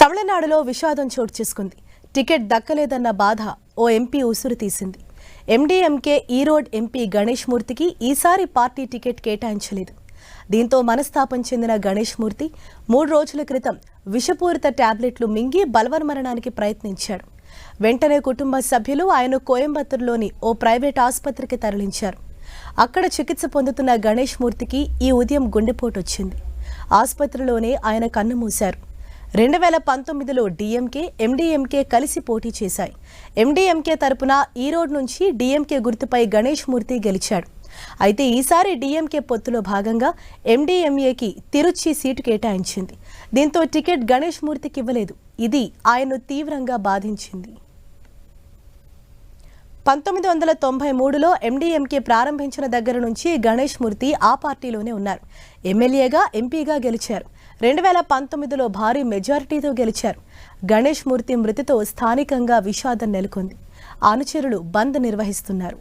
తమిళనాడులో విషాదం చోటు చేసుకుంది. టికెట్ దక్కలేదన్న బాధ ఓ ఎంపీ ఉసురు తీసింది. ఎండీఎంకే ఈరోడ్ ఎంపీ గణేష్ మూర్తికి ఈసారి పార్టీ టికెట్ కేటాయించలేదు. దీంతో మనస్తాపం చెందిన గణేష్ మూర్తి 3 రోజుల క్రితం విషపూరిత టాబ్లెట్లు మింగి బలవన్మరణానికి ప్రయత్నించాడు. వెంటనే కుటుంబ సభ్యులు ఆయన కోయంబత్తూరులోని ఓ ప్రైవేట్ ఆసుపత్రికి తరలించారు. అక్కడ చికిత్స పొందుతున్న గణేష్ మూర్తికి ఈ ఉదయం గుండెపోటు వచ్చింది. ఆసుపత్రిలోనే ఆయన కన్నుమూశారు. 2019లో డీఎంకే, ఎండీఎంకే కలిసి పోటీ చేశాయి. ఎండీఎంకే తరపున ఈరోడ్ నుంచి డీఎంకే గుర్తుపై గణేష్ మూర్తి గెలిచాడు. అయితే ఈసారి డీఎంకే పొత్తులో భాగంగా ఎండీఎంఏకి తిరుచి సీటు కేటాయించింది. దీంతో టికెట్ గణేష్ మూర్తికి ఇవ్వలేదు. ఇది ఆయన్ను తీవ్రంగా బాధించింది. 1993లో ఎండీఎంకే ప్రారంభించిన దగ్గర నుంచి గణేష్ మూర్తి ఆ పార్టీలోనే ఉన్నారు. ఎమ్మెల్యేగా, ఎంపీగా గెలిచారు. 2019లో భారీ మెజారిటీతో గెలిచారు. గణేష్ మూర్తి మృతితో స్థానికంగా విషాదం నెలకొంది. అనుచరులు బంద్ నిర్వహిస్తున్నారు.